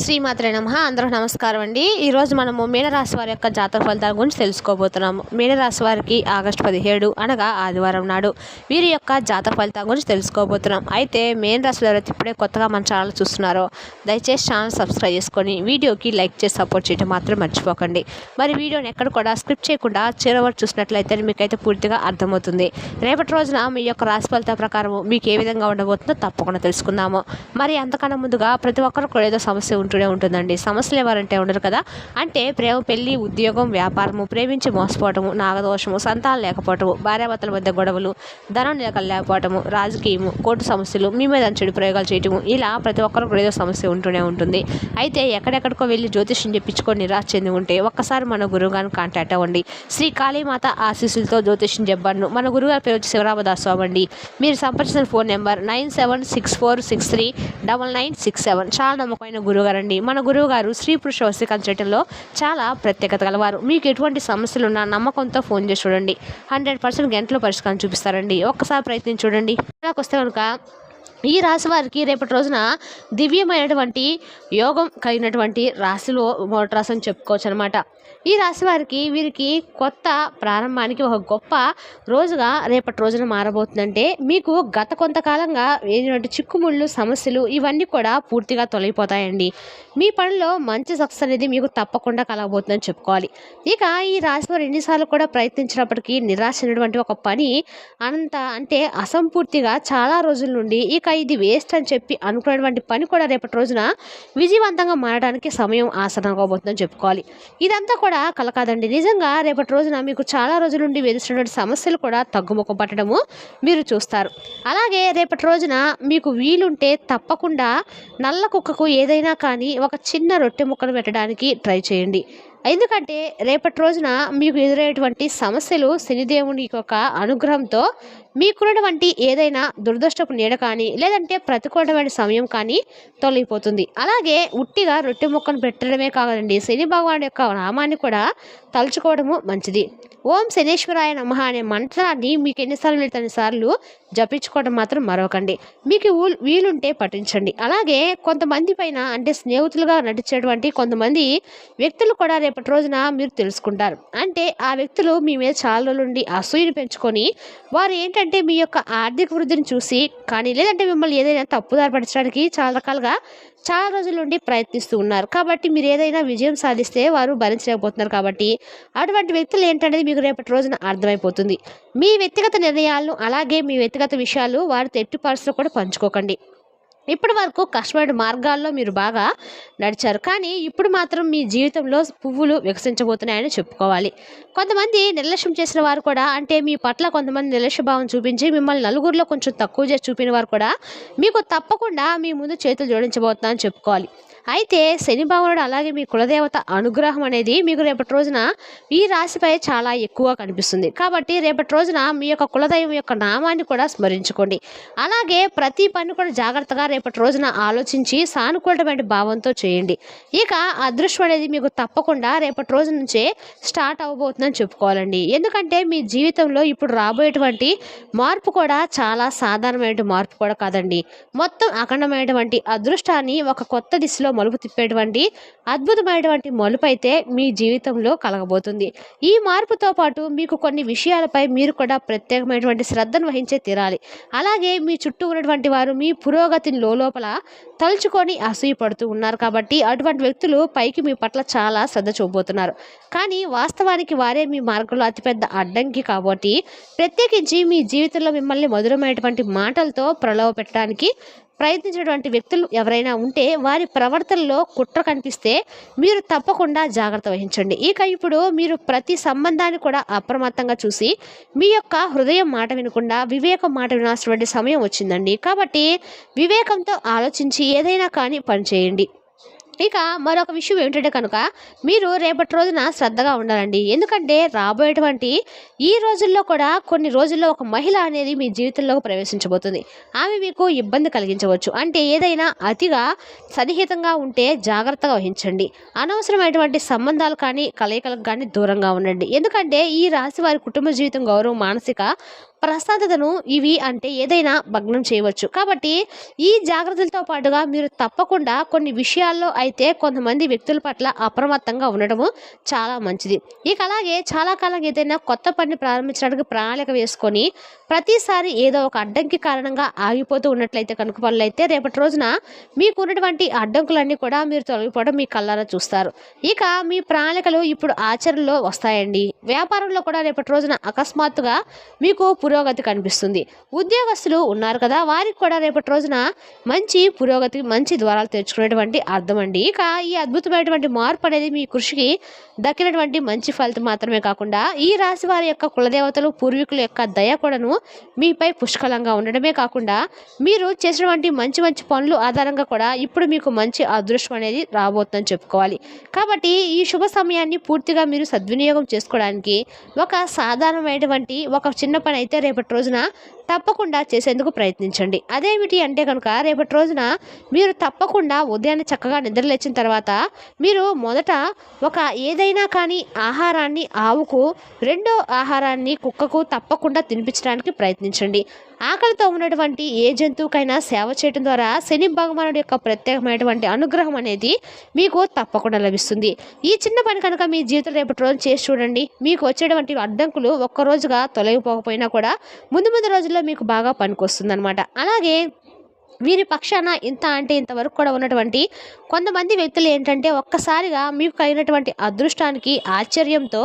శ్రీమాత్రే నమః. అందరికి నమస్కారం అండి. ఈరోజు మనము మీనరాశి వారి యొక్క జాతక ఫలితాల గురించి తెలుసుకోబోతున్నాము. మీనరాశి వారికి ఆగస్టు 17 అనగా ఆదివారం నాడు వీరి యొక్క జాతక ఫలితాల గురించి తెలుసుకోబోతున్నాం. అయితే మీనరాశి వారు ఇప్పుడే కొత్తగా మన ఛానల్ చూస్తున్నారో దయచేసి ఛానల్ సబ్స్క్రైబ్ చేసుకొని వీడియోకి లైక్ చేసి సపోర్ట్ చేయడం మాత్రం మర్చిపోకండి. మరి వీడియోని ఎక్కడ కూడా స్క్రిప్ట్ చేయకుండా చివరి చూసినట్లయితే మీకైతే పూర్తిగా అర్థమవుతుంది. రేపటి రోజున మీ యొక్క రాశి ఫలితాల ప్రకారం మీకు ఏ విధంగా ఉండబోతుందో తప్పకుండా తెలుసుకుందాము. మరి అంతకన్నా ముందుగా ప్రతి ఒక్కరు కూడా ఏదో సమస్య ఉంటూనే ఉంటుందండి. సమస్యలు ఎవరంటే ఉండరు కదా. అంటే ప్రేమ, పెళ్లి, ఉద్యోగం, వ్యాపారము, ప్రేమించి మోసపోవటము, నాగదోషము, సంతానం లేకపోవటము, భార్యాభర్తల మధ్య గొడవలు, ధనం లేకపోవటము, రాజకీయము, కోర్టు సమస్యలు, మీ మీద చెడు ప్రయోగాలు చేయటము, ఇలా ప్రతి ఒక్కరు కూడా ఏదో సమస్య ఉంటూనే ఉంటుంది. అయితే ఎక్కడెక్కడికో వెళ్ళి జ్యోతిష్యం చెప్పించుకొని నిరాశ చెంది ఉంటే ఒక్కసారి మన గురువుగారిని కాంటాక్ట్ అవ్వండి. శ్రీ కాళీమాత ఆశీస్సులతో జ్యోతిష్యం చెప్పాను. మన గురువుగారి పేరు వచ్చి శివరామదాసు అవ్వండి. మీరు సంప్రదించిన ఫోన్ నెంబర్ 9764639967. చాలా నమ్మకమైన గురువుగారండి. మన గురువుగారు స్త్రీ పురుష వశీకరణ చేయడంలో చాలా ప్రత్యేకత గలవారు. మీకు ఎటువంటి సమస్యలు ఉన్నా నమ్మకంతో ఫోన్ చేసి చూడండి. 100% గంటలో పరిష్కారం చూపిస్తారండి. ఒక్కసారి ప్రయత్నించి చూడండి. వస్తే కనుక ఈ రాశి వారికి రేపటి రోజున దివ్యమైనటువంటి యోగం కలిగినటువంటి రాశిలో మొదటి రాశి అని చెప్పుకోవచ్చు అనమాట. ఈ రాశి వారికి వీరికి కొత్త ప్రారంభానికి ఒక గొప్ప రోజుగా రేపటి రోజున మారబోతుందంటే మీకు గత కొంతకాలంగా ఏటువంటి చిక్కుముళ్ళు, సమస్యలు ఇవన్నీ కూడా పూర్తిగా తొలగిపోతాయండి. మీ పనిలో మంచి సక్సెస్ అనేది మీకు తప్పకుండా కలగబోతుందని చెప్పుకోవాలి. ఇక ఈ రాశి వారు ఎన్నిసార్లు కూడా ప్రయత్నించినప్పటికీ నిరాశ అయినటువంటి ఒక పని అంటే అసంపూర్తిగా చాలా రోజుల నుండి ఇక ఇది వేస్ట్ అని చెప్పి అనుకున్నటువంటి పని కూడా రేపటి రోజున విజయవంతంగా మారడానికి సమయం ఆసనం కాబోతుందని చెప్పుకోవాలి. ఇదంతా కూడా కల కాదండి. నిజంగా రేపటి రోజున మీకు చాలా రోజుల నుండి వేధిస్తున్నటువంటి సమస్యలు కూడా తగ్గుముఖం పట్టడము మీరు చూస్తారు. అలాగే రేపటి రోజున మీకు వీలుంటే తప్పకుండా నల్ల కుక్కకు ఏదైనా కానీ ఒక చిన్న రొట్టె ముక్కను పెట్టడానికి ట్రై చేయండి. ఎందుకంటే రేపటి రోజున మీకు ఎదురయ్యేటువంటి సమస్యలు శనిదేవుని యొక్క అనుగ్రహంతో మీకున్నటువంటి ఏదైనా దురదృష్టపు నీడ కానీ లేదంటే ప్రతికూలమైన సమయం కానీ తొలగిపోతుంది. అలాగే ఉట్టిగా రొట్టె ముక్కను పెట్టడమే కాదండి, శని భగవాన్ యొక్క నామాన్ని కూడా తలుచుకోవడము మంచిది. ఓం శనేశ్వరాయ నమః అనే మంత్రాన్ని మీకు ఎన్నిసార్లు జపించుకోవడం మాత్రం మరొకండి. మీకు వీలుంటే పఠించండి. అలాగే కొంతమంది పైన అంటే స్నేహితులుగా నటించేటువంటి కొంతమంది వ్యక్తులు కూడా రేపటి రోజున మీరు తెలుసుకుంటారు. అంటే ఆ వ్యక్తులు మీ మీద చాలా రోజుల నుండి అసూయను పెంచుకొని వారు ఏంటంటే మీ యొక్క ఆర్థిక వృద్ధిని చూసి కానీ లేదంటే మిమ్మల్ని ఏదైనా తప్పుదారి పరచడానికి చాలా రోజుల నుండి ప్రయత్నిస్తూ ఉన్నారు. కాబట్టి మీరు ఏదైనా విజయం సాధిస్తే వారు భరించలేకపోతున్నారు. కాబట్టి అటువంటి వ్యక్తులు ఏంటనేది మీకు రేపటి రోజున అర్థమైపోతుంది. మీ వ్యక్తిగత నిర్ణయాలను అలాగే మీ వ్యక్తిగత విషయాలు వారితో ఎట్టి పరిస్థితుల్లో కూడా పంచుకోకండి. ఇప్పటి వరకు కష్టమైన మార్గాల్లో మీరు బాగా నడిచారు, కానీ ఇప్పుడు మాత్రం మీ జీవితంలో పువ్వులు వికసించబోతున్నాయని చెప్పుకోవాలి. కొంతమంది నిర్లక్ష్యం చేసిన వారు కూడా అంటే మీ పట్ల కొంతమంది నిర్లక్ష్య భావం చూపించి మిమ్మల్ని నలుగురిలో కొంచెం తక్కువ చేసి చూపిన వారు కూడా మీకు తప్పకుండా మీ ముందు చేతులు జోడించబోతున్నారని చెప్పుకోవాలి. అయితే శని భగవానుడు అలాగే మీ కులదేవత అనుగ్రహం అనేది మీకు రేపటి రోజున ఈ రాశిపై చాలా ఎక్కువ కనిపిస్తుంది. కాబట్టి రేపటి రోజున మీ యొక్క కులదైవం యొక్క నామాన్ని కూడా స్మరించుకోండి. అలాగే ప్రతి పని కూడా జాగ్రత్తగా రేపటి రోజున ఆలోచించి సానుకూలమైన భావంతో చేయండి. ఇక అదృష్టం అనేది మీకు తప్పకుండా రేపటి రోజు నుంచే స్టార్ట్ అవ్వబోతుందని చెప్పుకోవాలండి. ఎందుకంటే మీ జీవితంలో ఇప్పుడు రాబోయేటువంటి మార్పు కూడా చాలా సాధారణమైన మార్పు కూడా కాదండి. మొత్తం అఖండమైనటువంటి అదృష్టాన్ని ఒక కొత్త దిశలో మలుపు తిప్పేటువంటి అద్భుతమైనటువంటి మలుపు అయితే మీ జీవితంలో కలగబోతుంది. ఈ మార్పుతో పాటు మీకు కొన్ని విషయాలపై మీరు కూడా ప్రత్యేకమైనటువంటి శ్రద్ధను వహించే తీరాలి. అలాగే మీ చుట్టూ ఉన్నటువంటి వారు మీ పురోగతిని లోపల తలుచుకొని అసూయపడుతూ ఉన్నారు. కాబట్టి అటువంటి వ్యక్తులు పైకి మీ పట్ల చాలా శ్రద్ధ చూపబోతున్నారు, కానీ వాస్తవానికి వారే మీ మార్గంలో అతిపెద్ద అడ్డంకి. కాబట్టి ప్రత్యేకించి మీ జీవితంలో మిమ్మల్ని మధురమైనటువంటి మాటలతో ప్రలోభ పెట్టడానికి ప్రయత్నించేటువంటి వ్యక్తులు ఎవరైనా ఉంటే వారి ప్రవర్తనలో కుట్ర కనిపిస్తే మీరు తప్పకుండా జాగ్రత్త వహించండి. ఇక ఇప్పుడు మీరు ప్రతి సంబంధాన్ని కూడా అప్రమత్తంగా చూసి మీ యొక్క హృదయం మాట వినకుండా వివేకం మాట వినాల్సినటువంటి సమయం వచ్చిందండి. కాబట్టి వివేకంతో ఆలోచించి ఏదైనా కానీ పని చేయండి. ఇక మరొక విషయం ఏమిటంటే కనుక మీరు రేపటి రోజున శ్రద్ధగా ఉండాలండి. ఎందుకంటే రాబోయేటువంటి ఈ రోజుల్లో కూడా కొన్ని రోజుల్లో ఒక మహిళ అనేది మీ జీవితంలోకి ప్రవేశించబోతుంది. ఆమె మీకు ఇబ్బంది కలిగించవచ్చు. అంటే ఏదైనా అతిగా సన్నిహితంగా ఉంటే జాగ్రత్తగా వహించండి. అనవసరమైనటువంటి సంబంధాలు కానీ కలయికలకు కానీ దూరంగా ఉండండి. ఎందుకంటే ఈ రాశి వారి కుటుంబ జీవితం, గౌరవం, మానసిక ప్రశాంతతను ఇవి అంటే ఏదైనా భగ్నం చేయవచ్చు. కాబట్టి ఈ జాగ్రత్తలతో పాటుగా మీరు తప్పకుండా కొన్ని విషయాల్లో అయితే కొంతమంది వ్యక్తుల పట్ల అప్రమత్తంగా ఉండడము చాలా మంచిది. ఇక అలాగే చాలా కాలం ఏదైనా కొత్త పని ప్రారంభించడానికి ప్రణాళిక వేసుకొని ప్రతిసారి ఏదో ఒక అడ్డంకి కారణంగా ఆగిపోతూ ఉన్నట్లయితే కనుక పనులైతే రేపటి రోజున మీకు ఉన్నటువంటి అడ్డంకులన్నీ కూడా మీరు తొలగిపోవడం మీ కళ్ళారా చూస్తారు. ఇక మీ ప్రణాళికలు ఇప్పుడు ఆచరణలో వస్తాయండి. వ్యాపారంలో కూడా రేపటి రోజున అకస్మాత్తుగా మీకు పురోగతి కనిపిస్తుంది. ఉద్యోగస్తులు ఉన్నారు కదా, వారికి కూడా రేపటి రోజున మంచి పురోగతి, మంచి ద్వారాలు తెరుచుకునేటువంటి అర్థం అండి. ఇక ఈ అద్భుతమైనటువంటి మార్పు అనేది మీ కృషికి దక్కినటువంటి మంచి ఫలితం మాత్రమే కాకుండా ఈ రాశి వారి యొక్క కులదేవతలు, పూర్వీకుల యొక్క దయ కూడాను మీపై పుష్కలంగా ఉండడమే కాకుండా మీరు చేసినటువంటి మంచి మంచి పనులు ఆధారంగా కూడా ఇప్పుడు మీకు మంచి అదృష్టం అనేది రాబోతుందని చెప్పుకోవాలి. కాబట్టి ఈ శుభ సమయాన్ని పూర్తిగా మీరు సద్వినియోగం చేసుకోవడానికి ఒక సాధారణమైనటువంటి ఒక చిన్న పని అయితే రేపటి రోజున తప్పకుండా చేసేందుకు ప్రయత్నించండి. అదేమిటి అంటే కనుక రేపటి రోజున మీరు తప్పకుండా ఉదయాన్నే చక్కగా నిద్రలేచిన తర్వాత మీరు మొదట ఒక ఏదైనా కానీ ఆహారాన్ని ఆవుకు, రెండో ఆహారాన్ని కుక్కకు తప్పకుండా తినిపించడానికి ప్రయత్నించండి. ఆకలితో ఉన్నటువంటి ఏ జంతువుకైనా సేవ చేయడం ద్వారా శని భగవానుడి యొక్క ప్రత్యేకమైనటువంటి అనుగ్రహం అనేది మీకు తప్పకుండా లభిస్తుంది. ఈ చిన్న పని కనుక మీ జీవితం రేపటి రోజు చేసి చూడండి. మీకు వచ్చేటువంటి అడ్డంకులు ఒక్కరోజుగా తొలగిపోకపోయినా కూడా ముందు ముందు రోజుల్లో మీకు బాగా పనికొస్తుంది అనమాట. అలాగే వీరి పక్షాన ఇంత అంటే ఇంతవరకు కూడా ఉన్నటువంటి కొంతమంది వ్యక్తులు ఏంటంటే ఒక్కసారిగా మీకు కలిగినటువంటి అదృష్టానికి ఆశ్చర్యంతో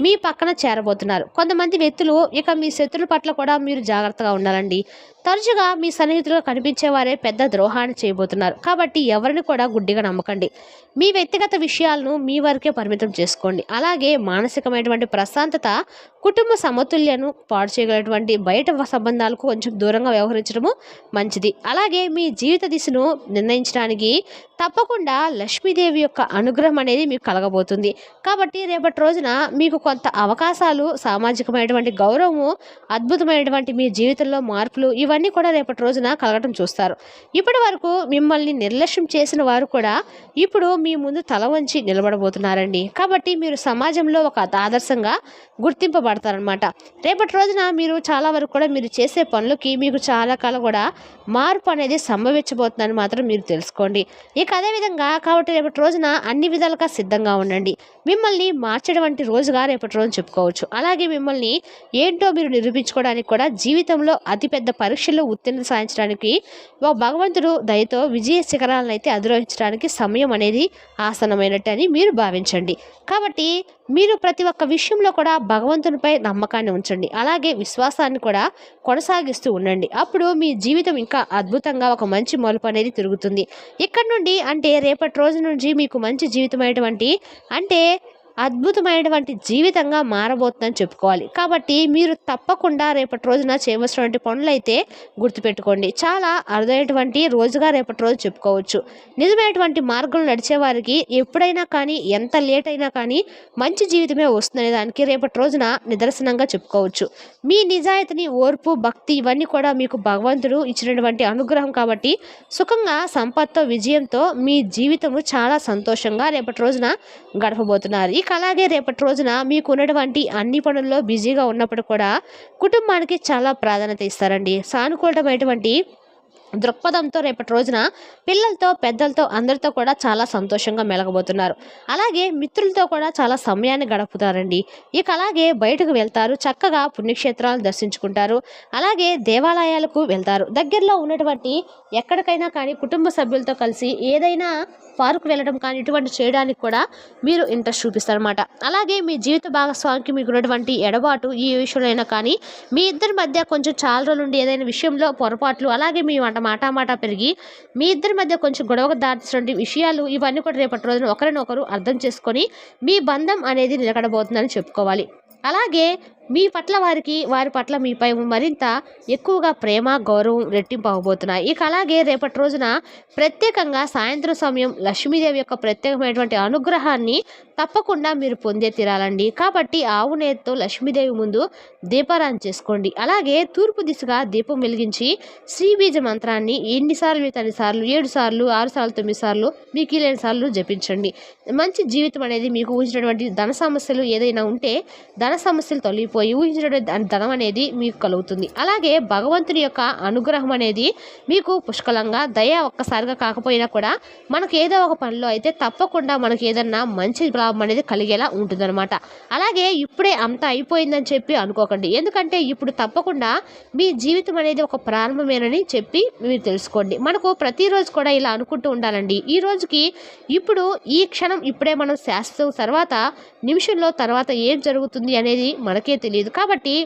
మీ పక్కన చేరబోతున్నారు. కొంతమంది వ్యక్తులు ఇక మీ శత్రుల పట్ల కూడా మీరు జాగ్రత్తగా ఉండాలండి. తరచుగా మీ సన్నిహితులు కనిపించేవారే పెద్ద ద్రోహాన్ని చేయబోతున్నారు. కాబట్టి ఎవరిని కూడా గుడ్డిగా నమ్మకండి. మీ వ్యక్తిగత విషయాలను మీ వరకే పరిమితం చేసుకోండి. అలాగే మానసికమైనటువంటి ప్రశాంతత, కుటుంబ సమతుల్యను పాడు చేయగలటువంటి బయట సంబంధాలకు కొంచెం దూరంగా వ్యవహరించడము మంచిది. అలాగే మీ జీవిత దిశను నిర్ణయించడానికి తప్పకుండా లక్ష్మీదేవి యొక్క అనుగ్రహం అనేది మీకు కలగబోతుంది. కాబట్టి రేపటి రోజున మీకు కొంత అవకాశాలు, సామాజికమైనటువంటి గౌరవము, అద్భుతమైనటువంటి మీ జీవితంలో మార్పులు ఇవన్నీ కూడా రేపటి రోజున కలగటం చూస్తారు. ఇప్పటి వరకు మిమ్మల్ని నిర్లక్ష్యం చేసిన వారు కూడా ఇప్పుడు మీ ముందు తల వంచి నిలబడబోతున్నారండి. కాబట్టి మీరు సమాజంలో ఒక ఆదర్శంగా గుర్తింపబడతారనమాట. రేపటి రోజున మీరు చాలా వరకు కూడా మీరు చేసే పనులకి మీకు చాలా కాలం కూడా మార్పు అనేది సంభవించబోతుందని మాత్రం మీరు తెలుసుకోండి. ఇక అదేవిధంగా కాబట్టి రేపటి రోజున అన్ని విధాలుగా సిద్ధంగా ఉండండి. మిమ్మల్ని మార్చేటువంటి రోజుగా రేపటి రోజు చెప్పుకోవచ్చు. అలాగే మిమ్మల్ని ఏంటో మీరు నిరూపించుకోవడానికి కూడా జీవితంలో అతిపెద్ద పరీక్షలు ఉత్తీర్ణత సాధించడానికి భగవంతుడు దయతో విజయ శిఖరాలను అయితే అధిరోహించడానికి సమయం అనేది ఆసన్నమైనట్టు అని మీరు భావించండి. కాబట్టి మీరు ప్రతి ఒక్క విషయంలో కూడా భగవంతునిపై నమ్మకాన్ని ఉంచండి. అలాగే విశ్వాసాన్ని కూడా కొనసాగిస్తూ ఉండండి. అప్పుడు మీ జీవితం ఇంకా అద్భుతంగా ఒక మంచి మలుపు అనేది తిరుగుతుంది. ఇక్కడ నుండి అంటే రేపటి రోజు నుంచి మీకు మంచి జీవితమైనటువంటి అంటే అద్భుతమైనటువంటి జీవితంగా మారబోతుందని చెప్పుకోవాలి. కాబట్టి మీరు తప్పకుండా రేపటి రోజున చేయవలసినటువంటి పనులు అయితే గుర్తుపెట్టుకోండి. చాలా అరుదైనటువంటి రోజుగా రేపటి రోజు చెప్పుకోవచ్చు. నిజమైనటువంటి మార్గంలో నడిచే వారికి ఎప్పుడైనా కానీ ఎంత లేట్ అయినా కానీ మంచి జీవితమే వస్తుందనే దానికి రేపటి రోజున నిదర్శనంగా చెప్పుకోవచ్చు. మీ నిజాయితీని, ఓర్పు, భక్తి ఇవన్నీ కూడా మీకు భగవంతుడు ఇచ్చినటువంటి అనుగ్రహం. కాబట్టి సుఖంగా, సంపత్తో, విజయంతో మీ జీవితము చాలా సంతోషంగా రేపటి రోజున గడపబోతున్నారు. అలాగే రేపటి రోజున మీకు ఉన్నటువంటి అన్ని పనుల్లో బిజీగా ఉన్నప్పుడు కూడా కుటుంబానికి చాలా ప్రాధాన్యత ఇస్తారండి. సానుకూలమైనటువంటి దృక్పథంతో రేపటి రోజున పిల్లలతో, పెద్దలతో అందరితో కూడా చాలా సంతోషంగా మెలగబోతున్నారు. అలాగే మిత్రులతో కూడా చాలా సమయాన్ని గడుపుతారండి. ఇక అలాగే బయటకు వెళ్తారు, చక్కగా పుణ్యక్షేత్రాలను దర్శించుకుంటారు, అలాగే దేవాలయాలకు వెళ్తారు. దగ్గరలో ఉన్నటువంటి ఎక్కడికైనా కానీ కుటుంబ సభ్యులతో కలిసి ఏదైనా పార్కు వెళ్ళడం కానీ ఇటువంటి చేయడానికి కూడా మీరు ఇంట్రెస్ట్ చూపిస్తారన్నమాట. అలాగే మీ జీవిత భాగస్వామికి మీకు ఉన్నటువంటి ఎడబాటు ఈ విషయంలో అయినా కానీ మీ ఇద్దరి మధ్య కొంచెం చాలా రోజుల నుండి ఏదైనా విషయంలో పొరపాట్లు, అలాగే మీ మాట పెరిగి మీ ఇద్దరి మధ్య కొంచెం గొడవకు దాటినటువంటి విషయాలు ఇవన్నీ కూడా రేపటి రోజున ఒకరినొకరు అర్థం చేసుకొని మీ బంధం అనేది నిలకడబోతుందని చెప్పుకోవాలి. అలాగే మీ పట్ల వారి పట్ల మీపై మరింత ఎక్కువగా ప్రేమ, గౌరవం రెట్టింపు అవ్వబోతున్నాయి. ఇక అలాగే రేపటి రోజున ప్రత్యేకంగా సాయంత్రం సమయం లక్ష్మీదేవి యొక్క ప్రత్యేకమైనటువంటి అనుగ్రహాన్ని తప్పకుండా మీరు పొందే తీరాలండి. కాబట్టి ఆవు నేతితో లక్ష్మీదేవి ముందు దీపారాధన చేసుకోండి. అలాగే తూర్పు దిశగా దీపం వెలిగించి శ్రీబీజ మంత్రాన్ని ఎన్నిసార్లు మీకు అన్నిసార్లు 7 సార్లు, 6 సార్లు, 9 సార్లు మీకు వీలైన సార్లు జపించండి. మంచి జీవితం అనేది మీకు ఊహించినటువంటి ధన సమస్యలు ఏదైనా ఉంటే ధన సమస్యలు తొలగిపోయి ఊహించినటువంటి ధనం అనేది మీకు కలుగుతుంది. అలాగే భగవంతుని యొక్క అనుగ్రహం అనేది మీకు పుష్కలంగా దయ ఒక్కసారిగా కాకపోయినా కూడా మనకు ఏదో ఒక పనిలో అయితే తప్పకుండా మనకి ఏదన్నా మంచి లాభం అనేది కలిగేలా ఉంటుందన్నమాట. అలాగే ఇప్పుడే అంతా అయిపోయిందని చెప్పి అనుకోకండి. ఎందుకంటే ఇప్పుడు తప్పకుండా మీ జీవితం అనేది ఒక ప్రారంభమేనని చెప్పి మీరు తెలుసుకోండి. మనకు ప్రతిరోజు కూడా ఇలా అనుకుంటూ ఉండాలండి. ఈ రోజుకి ఇప్పుడు ఈ క్షణం ఇప్పుడే మనం శాశ్వతం, తర్వాత నిమిషంలో తర్వాత ఏం జరుగుతుంది అనేది మనకే తెలియదు. కాబట్టి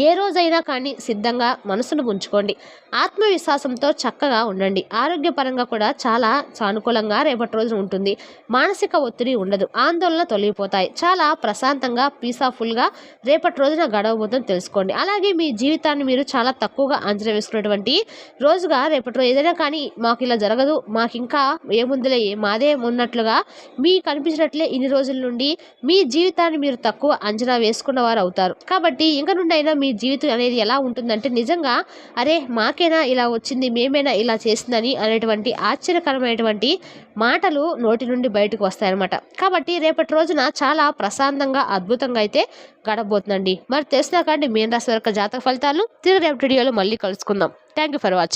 ఏ రోజైనా కానీ సిద్ధంగా మనసును ఉంచుకోండి. ఆత్మవిశ్వాసంతో చక్కగా ఉండండి. ఆరోగ్యపరంగా కూడా చాలా సానుకూలంగా రేపటి రోజున ఉంటుంది. మానసిక ఒత్తిడి ఉండదు. ఆందోళన తొలగిపోతాయి. చాలా ప్రశాంతంగా పీస్ఫుల్గా రేపటి రోజున గడవబోతుందని తెలుసుకోండి. అలాగే మీ జీవితాన్ని మీరు చాలా తక్కువగా అంచనా వేసుకున్నటువంటి రోజుగా రేపటి రోజు ఏదైనా కానీ మాకు ఇలా జరగదు, మాకు ఇంకా ఏముందిలే మాదే ఉన్నట్లుగా మీకు అనిపించినట్లే ఇన్ని రోజుల నుండి మీ జీవితాన్ని మీరు తక్కువ అంచనా వేసుకున్న వారు అవుతారు. కాబట్టి ఇంక నుండి అయినా మీ జీవితం అనేది ఎలా ఉంటుందంటే నిజంగా అరే మాకేనా ఇలా వచ్చింది, మేమేనా ఇలా చేసిందని అనేటువంటి ఆశ్చర్యకరమైనటువంటి మాటలు నోటి నుండి బయటకు వస్తాయన్నమాట. కాబట్టి రేపటి రోజున చాలా ప్రశాంతంగా అద్భుతంగా అయితే గడబోతుందండి. మరి తెలిసినా కానీ మీన రాశి వారి జాతక ఫలితాలు తిరిగి రేపటి వీడియోలో మళ్ళీ కలుసుకుందాం. Thank you for watching.